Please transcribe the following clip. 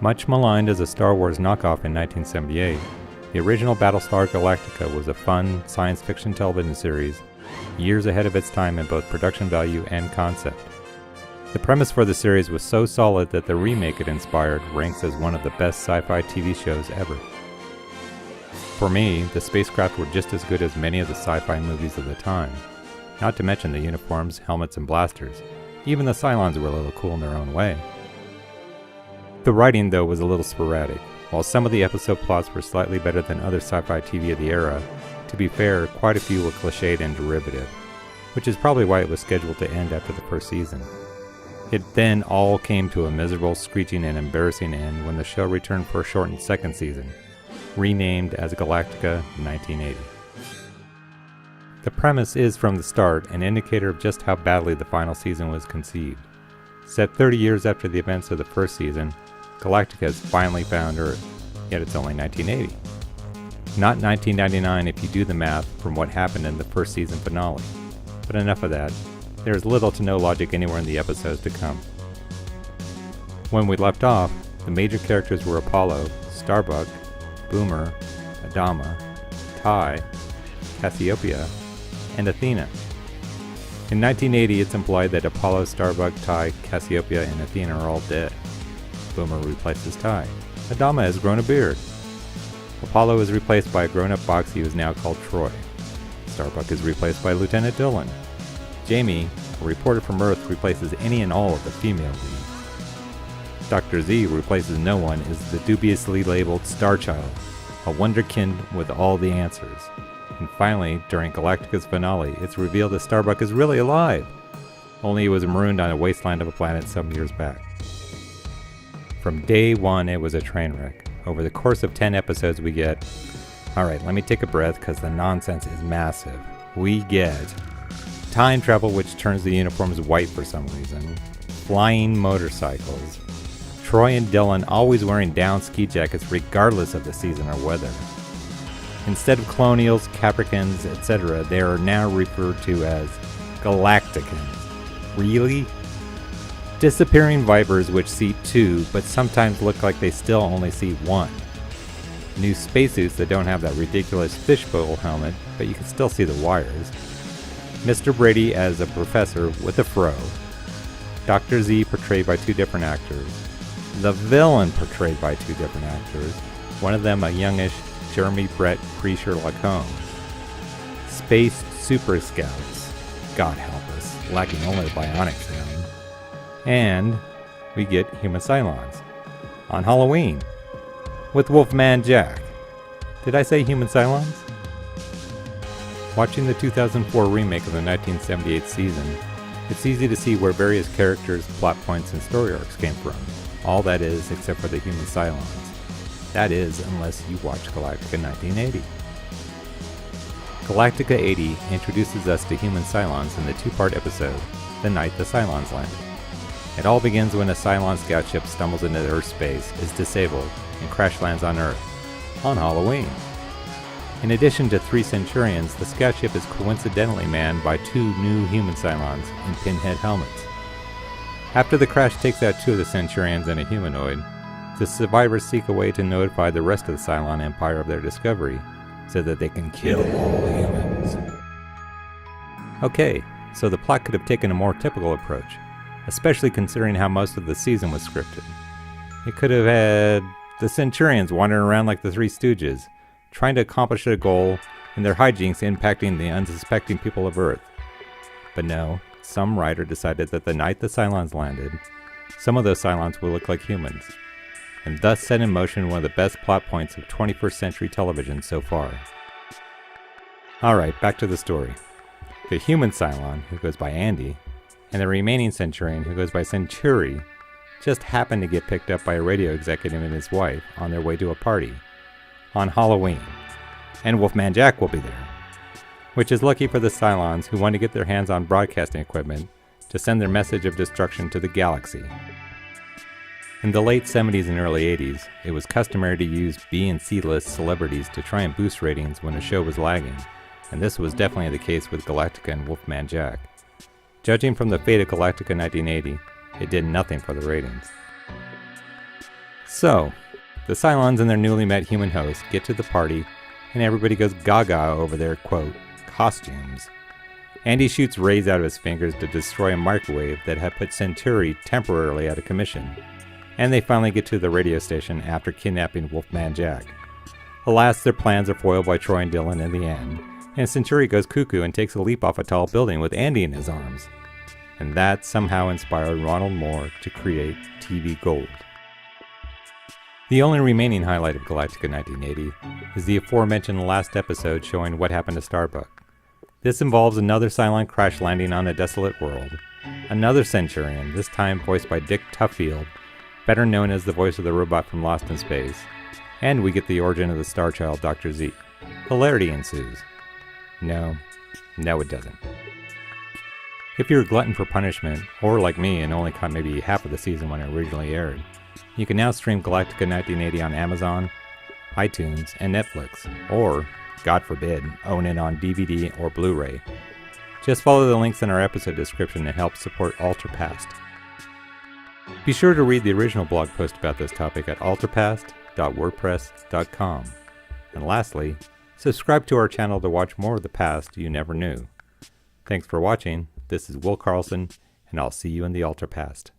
Much maligned as a Star Wars knockoff in 1978, the original Battlestar Galactica was a fun science fiction television series years ahead of its time in both production value and concept. The premise for the series was so solid that the remake it inspired ranks as one of the best sci-fi TV shows ever. For me, the spacecraft were just as good as many of the sci-fi movies of the time, not to mention the uniforms, helmets, and blasters. Even the Cylons were a little cool in their own way. The writing, though, was a little sporadic. While some of the episode plots were slightly better than other sci-fi TV of the era, to be fair, quite a few were cliched and derivative, which is probably why it was scheduled to end after the first season. It then all came to a miserable, screeching, and embarrassing end when the show returned for a shortened second season, renamed as Galactica 1980. The premise is from the start an indicator of just how badly the final season was conceived. Set 30 years after the events of the first season, Galactica has finally found Earth, yet it's only 1980. Not 1999 if you do the math from what happened in the first season finale. But enough of that. There is little to no logic anywhere in the episodes to come. When we left off, the major characters were Apollo, Starbuck, Boomer, Adama, Tai, Cassiopeia, and Athena. In 1980, it's implied that Apollo, Starbuck, Tai, Cassiopeia, and Athena are all dead. Boomer replaces Tai. Adama has grown a beard. Apollo is replaced by a grown-up Boxy who is now called Troy. Starbuck is replaced by Lieutenant Dillon. Jamie, a reporter from Earth, replaces any and all of the female leads. Dr. Z replaces no one as the dubiously labeled Starchild, a wonderkind with all the answers. And finally, during Galactica's finale, it's revealed that Starbuck is really alive, only he was marooned on a wasteland of a planet some years back. From day one, it was a train wreck. Over the course of 10 episodes, we get, alright, let me take a breath because the nonsense is massive. We get time travel, which turns the uniforms white for some reason, flying motorcycles, Troy and Dylan always wearing down ski jackets regardless of the season or weather. Instead of colonials, Capricorns, etc., they are now referred to as Galacticans. Really? Disappearing Vipers which seat two, but sometimes look like they still only seat one. New spacesuits that don't have that ridiculous fishbowl helmet, but you can still see the wires. Mr. Brady as a professor with a fro. Dr. Z portrayed by two different actors. The villain portrayed by two different actors. One of them a youngish Jeremy Brett pre-Sherlock Holmes. Space Super Scouts. God help us, lacking only the bionics now. And we get human Cylons. On Halloween. With Wolfman Jack. Did I say human Cylons? Watching the 2004 remake of the 1978 season, it's easy to see where various characters, plot points, and story arcs came from. All that is, except for the human Cylons. That is, unless you watch Galactica 1980. Galactica 80 introduces us to human Cylons in the two-part episode, The Night the Cylons Landed. It all begins when a Cylon scout ship stumbles into Earth space, is disabled, and crash lands on Earth, on Halloween. In addition to 3 Centurions, the scout ship is coincidentally manned by 2 new human Cylons in pinhead helmets. After the crash takes out 2 of the Centurions and a humanoid, the survivors seek a way to notify the rest of the Cylon Empire of their discovery, so that they can kill all the humans. Okay, so the plot could have taken a more typical approach, especially considering how most of the season was scripted. It could have had the Centurions wandering around like the Three Stooges, trying to accomplish their goal, and their hijinks impacting the unsuspecting people of Earth. But no, some writer decided that the night the Cylons landed, some of those Cylons will look like humans, and thus set in motion one of the best plot points of 21st century television so far. Alright, back to the story. The human Cylon, who goes by Andy, and the remaining Centurion, who goes by Centuri, just happened to get picked up by a radio executive and his wife on their way to a party on Halloween, and Wolfman Jack will be there, which is lucky for the Cylons who want to get their hands on broadcasting equipment to send their message of destruction to the galaxy. In the late 70s and early 80s, it was customary to use B and C-list celebrities to try and boost ratings when a show was lagging, and this was definitely the case with Galactica and Wolfman Jack. Judging from the fate of Galactica 1980, it did nothing for the ratings. So, the Cylons and their newly met human host get to the party, and everybody goes gaga over their, quote, costumes. Andy shoots rays out of his fingers to destroy a microwave that had put Centauri temporarily out of commission. And they finally get to the radio station after kidnapping Wolfman Jack. Alas, their plans are foiled by Troy and Dylan in the end, and Centauri goes cuckoo and takes a leap off a tall building with Andy in his arms. And that somehow inspired Ronald Moore to create TV Gold. The only remaining highlight of Galactica 1980 is the aforementioned last episode showing what happened to Starbuck. This involves another Cylon crash landing on a desolate world, another Centurion, this time voiced by Dick Tuffield, better known as the voice of the robot from Lost in Space, and we get the origin of the Star Child Dr. Z. Hilarity ensues. No, it doesn't. If you're a glutton for punishment, or like me and only caught maybe half of the season when it originally aired, you can now stream Galactica 1980 on Amazon, iTunes, and Netflix, or, God forbid, own it on DVD or Blu-ray. Just follow the links in our episode description to help support Alterpast. Be sure to read the original blog post about this topic at alterpast.wordpress.com. And lastly, subscribe to our channel to watch more of the past you never knew. Thanks for watching. This is Will Carlson, and I'll see you in the Alterpast.